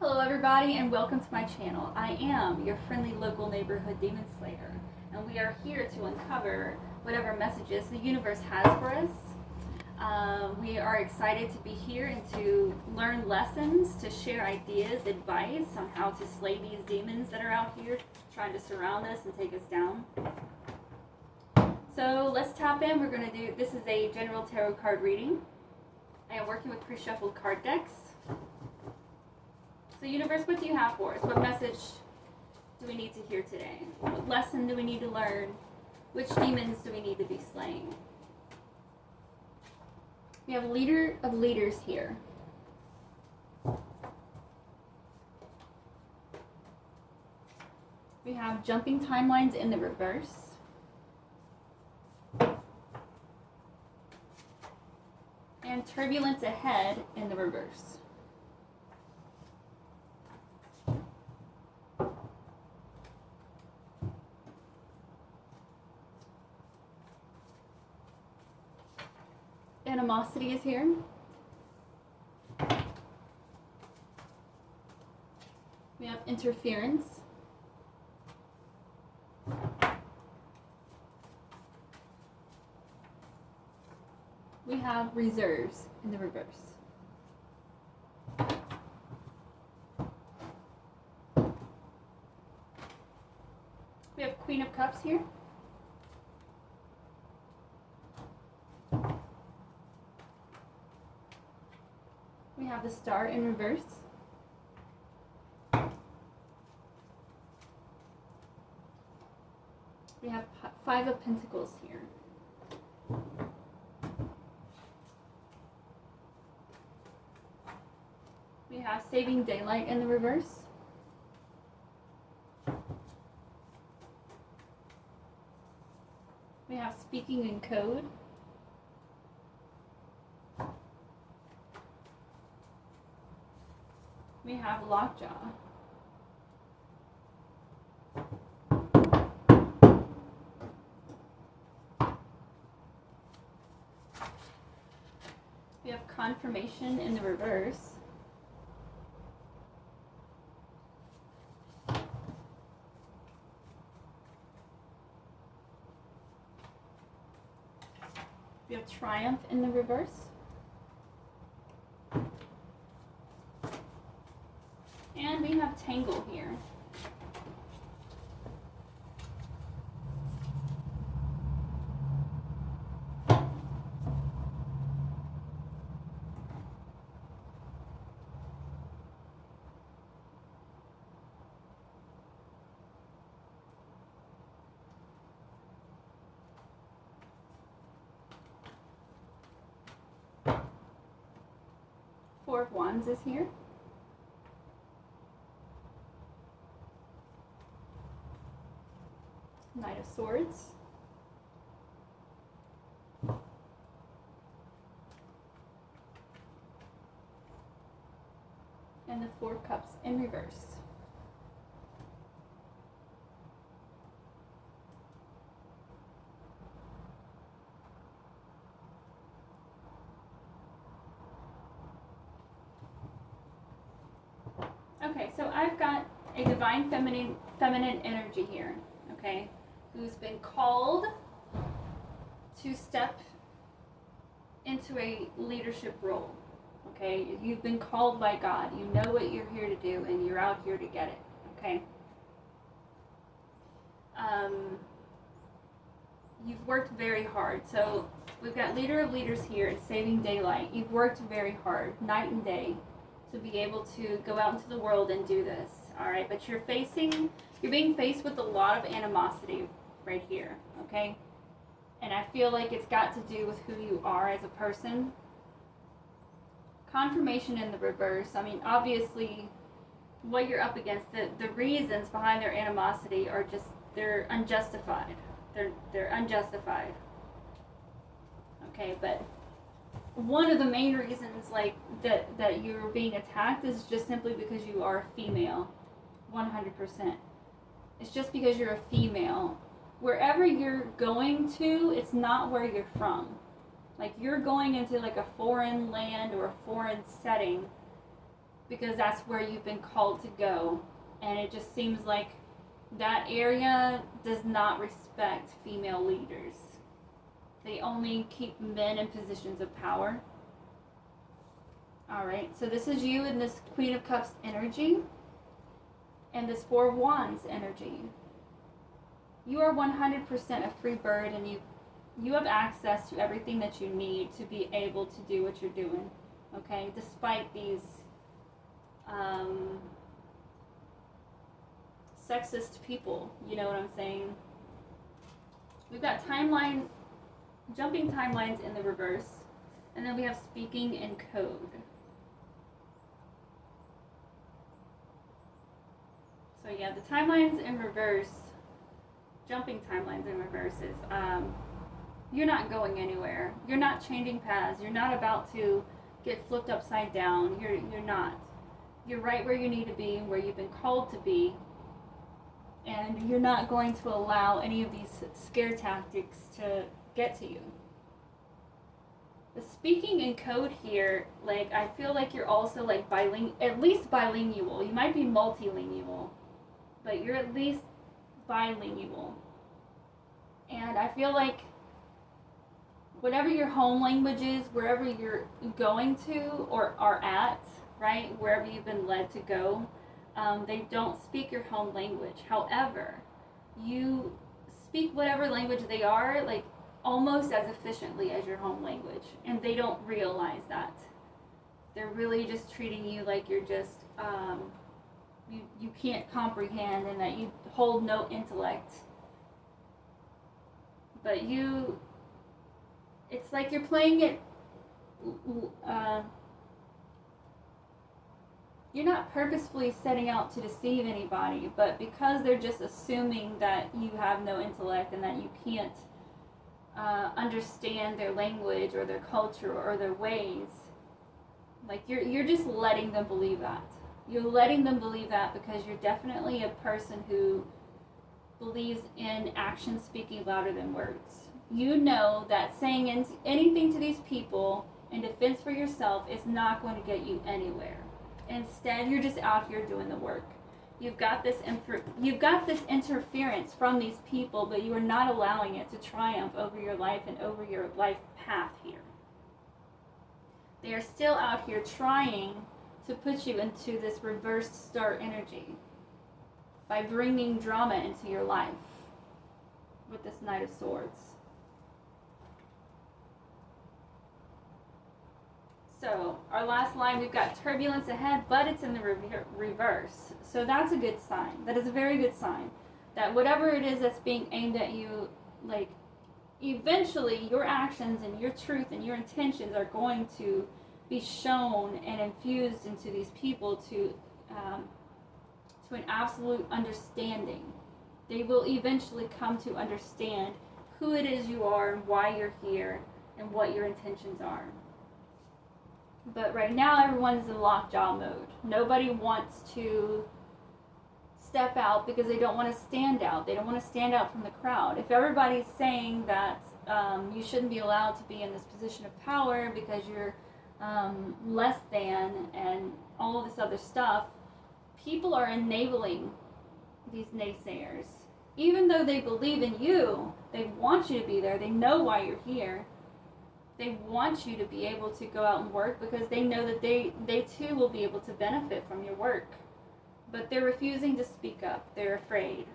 Hello everybody and welcome to my channel. I am your friendly local neighborhood demon slayer, and we are here to uncover whatever messages the universe has for us. We are excited to be here and to learn lessons, to share ideas, advice on how to slay these demons that are out here trying to surround us and take us down. So let's tap in. We're going to do, this is a general tarot card reading. I am working with pre-shuffled card decks. So universe, what do you have for us? What message do we need to hear today? What lesson do we need to learn? Which demons do we need to be slaying? We have leader of leaders here. We have jumping timelines in the reverse. And turbulence ahead in the reverse. Animosity is here. We have interference. We have reserves in the reverse. We have Queen of Cups here. We have the Star in reverse. We have Five of Pentacles here. We have Saving Daylight in the reverse. We have Speaking in Code. We have Lockjaw. We have Confirmation in the reverse. We have Triumph in the reverse. And we have Tangle here. Four of Wands is here. Knight of Swords. And the Four Cups in reverse. Okay, so I've got a divine feminine energy here, okay, who's been called to step into a leadership role, okay? You've been called by God. You know what you're here to do, and you're out here to get it, okay? You've worked very hard. So we've got leader of leaders here and Saving Daylight. You've worked very hard, night and day, to be able to go out into the world and do this, all right? But you're being faced with a lot of animosity right here, okay? And I feel like it's got to do with who you are as a person. Confirmation in the reverse. I mean, obviously, what you're up against, the reasons behind their animosity are just, they're unjustified. They're unjustified. Okay, but one of the main reasons, like, that you're being attacked is just simply because you are a female. 100%. It's just because you're a female. Wherever you're going to, it's not where you're from. Like, you're going into like a foreign land or a foreign setting because that's where you've been called to go. And it just seems like that area does not respect female leaders. They only keep men in positions of power. Alright, so this is you in this Queen of Cups energy and this Four of Wands energy. You are 100% a free bird, and you have access to everything that you need to be able to do what you're doing. Okay, despite these sexist people, you know what I'm saying? We've got jumping timelines in the reverse, and then we have speaking in code. So yeah, the timelines in reverse, jumping timelines in reverse is, you're not going anywhere. You're not changing paths. You're not about to get flipped upside down. You're not. You're right where you need to be, where you've been called to be. And you're not going to allow any of these scare tactics to get to you. The speaking in code here, like, I feel like you're also like at least bilingual. You might be multilingual, but you're at least bilingual. And I feel like whatever your home language is, wherever you're going to or are at, right, wherever you've been led to go, they don't speak your home language. However, you speak whatever language they are, like, almost as efficiently as your home language, and they don't realize that. They're really just treating you like you're just you can't comprehend, and that you hold no intellect. But it's like you're playing it, you're not purposefully setting out to deceive anybody, but because they're just assuming that you have no intellect and that you can't understand their language or their culture or their ways, like you're just letting them believe that. You're letting them believe that because you're definitely a person who believes in action speaking louder than words. You know that saying anything to these people in defense for yourself is not going to get you anywhere. Instead, you're just out here doing the work. You've got this interference from these people, but you are not allowing it to triumph over your life and over your life path here. They are still out here trying to put you into this reversed star energy by bringing drama into your life with this Knight of Swords. So our last line, we've got turbulence ahead, but it's in the reverse. So that's a good sign. That is a very good sign. That whatever it is that's being aimed at you, like, eventually your actions and your truth and your intentions are going to be shown and infused into these people to an absolute understanding. They will eventually come to understand who it is you are and why you're here and what your intentions are. But right now, everyone's in lockjaw mode. Nobody wants to step out because they don't want to stand out. They don't want to stand out from the crowd. If everybody's saying that you shouldn't be allowed to be in this position of power because you're less than and all of this other stuff, people are enabling these naysayers. Even though they believe in you, they want you to be there. They know why you're here. They want you to be able to go out and work because they know that they too will be able to benefit from your work. But they're refusing to speak up. They're afraid.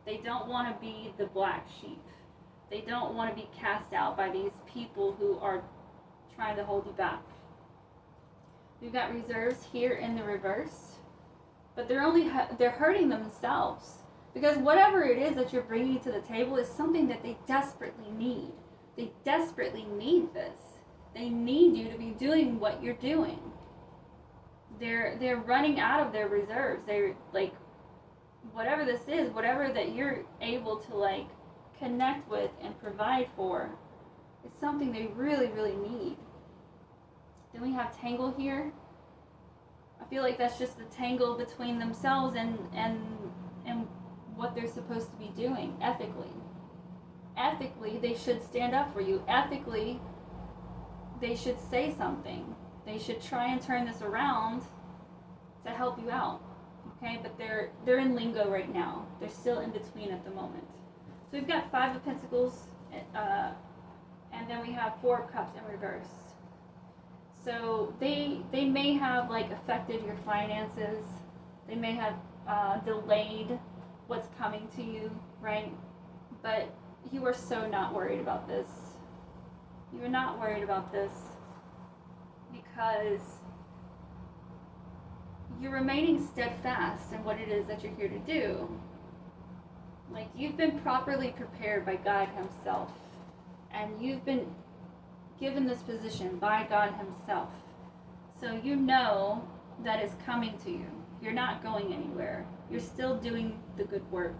They don't want to be the black sheep. They don't want to be cast out by these people who are trying to hold you back. We've got reserves here in the reverse, but they're hurting themselves because whatever it is that you're bringing to the table is something that they desperately need. They desperately need this. They need you to be doing what you're doing. They're running out of their reserves. They're like, whatever this is, whatever that you're able to like connect with and provide for, is something they really, really need. Then we have tangle here. I feel like that's just the tangle between themselves and what they're supposed to be doing ethically. Ethically, they should stand up for you. Ethically, they should say something. They should try and turn this around to help you out. Okay, but they're in lingo right now. They're still in between at the moment. So we've got 5 of Pentacles, and then we have 4 of Cups in reverse. So they may have like affected your finances. They may have delayed what's coming to you, right? But you are so not worried about this. You're not worried about this because you're remaining steadfast in what it is that you're here to do. Like, you've been properly prepared by God Himself, and you've been given this position by God Himself. So you know that it's coming to you. You're not going anywhere. You're still doing the good work.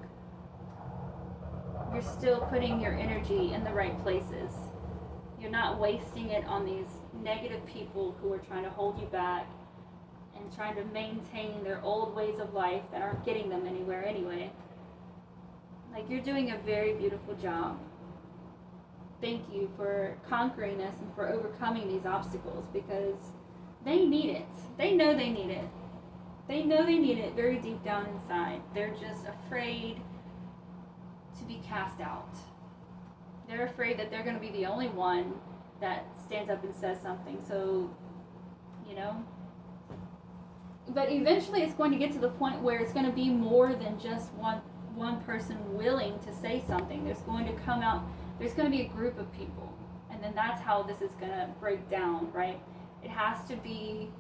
You're still putting your energy in the right places. You're not wasting it on these negative people who are trying to hold you back and trying to maintain their old ways of life that aren't getting them anywhere anyway. Like, you're doing a very beautiful job. Thank you for conquering this and for overcoming these obstacles, because they need it. They know they need it. They know they need it very deep down inside. They're just afraid to be cast out. They're afraid that they're going to be the only one that stands up and says something. So, you know. But eventually it's going to get to the point where it's going to be more than just one person willing to say something. There's going to come out, there's going to be a group of people. And then that's how this is going to break down, right? It has to be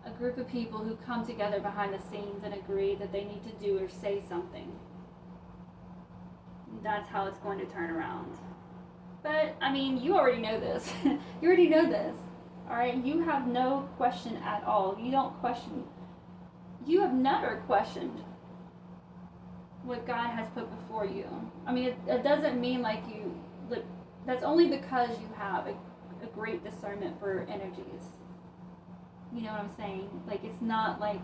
a group of people who come together behind the scenes and agree that they need to do or say something. That's how it's going to turn around. But, I mean, you already know this. You already know this. Alright? You have no question at all. You don't question. You have never questioned what God has put before you. I mean, it doesn't mean like you, that's only because you have a great discernment for energies. You know what I'm saying? Like, it's not like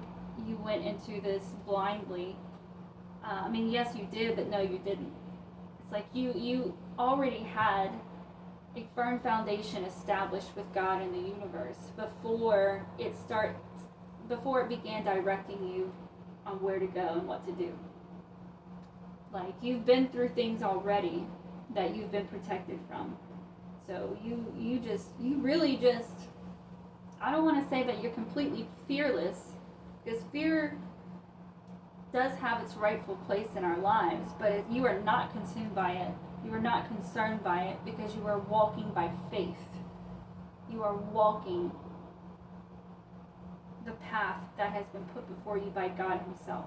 you went into this blindly. I mean, yes, you did, but no, you didn't. It's like you already had a firm foundation established with God in the universe before it began directing you on where to go and what to do. Like, you've been through things already that you've been protected from. So you really just, I don't want to say that you're completely fearless, because fear does have its rightful place in our lives, but you are not consumed by it. You are not concerned by it, because you are walking by faith. You are walking the path that has been put before you by God Himself.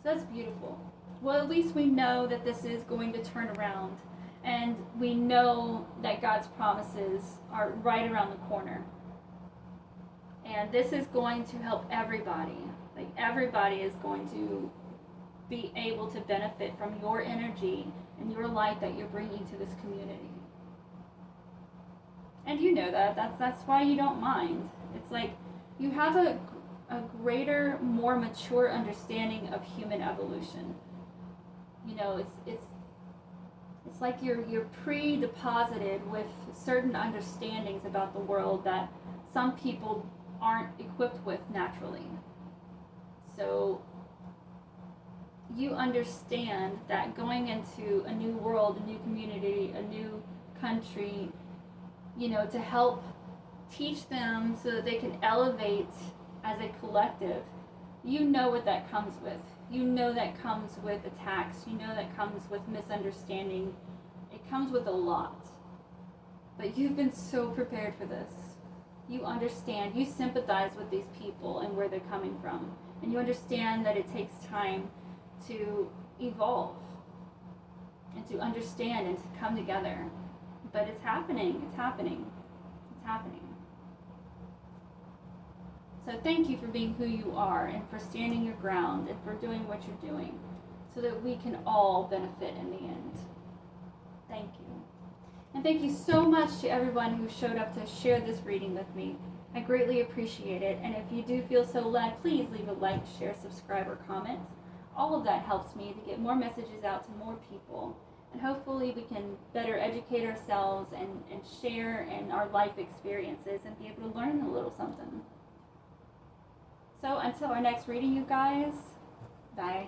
So that's beautiful. Well, at least we know that this is going to turn around, and we know that God's promises are right around the corner. And this is going to help everybody. Like, everybody is going to be able to benefit from your energy and your light that you're bringing to this community. And you know that. That's why you don't mind. It's like you have a greater, more mature understanding of human evolution. You know, it's like you're pre-deposited with certain understandings about the world that some people aren't equipped with naturally. So you understand that going into a new world, a new community, a new country, you know, to help teach them so that they can elevate as a collective, you know what that comes with. You know that comes with attacks. You know that comes with misunderstanding. It comes with a lot. But you've been so prepared for this. You understand. You sympathize with these people and where they're coming from. And you understand that it takes time to evolve and to understand and to come together. But it's happening. It's happening. It's happening. So thank you for being who you are and for standing your ground and for doing what you're doing so that we can all benefit in the end. Thank you. And thank you so much to everyone who showed up to share this reading with me. I greatly appreciate it. And if you do feel so led, please leave a like, share, subscribe, or comment. All of that helps me to get more messages out to more people. And hopefully we can better educate ourselves and share in our life experiences and be able to learn a little something. So until our next reading, you guys, bye.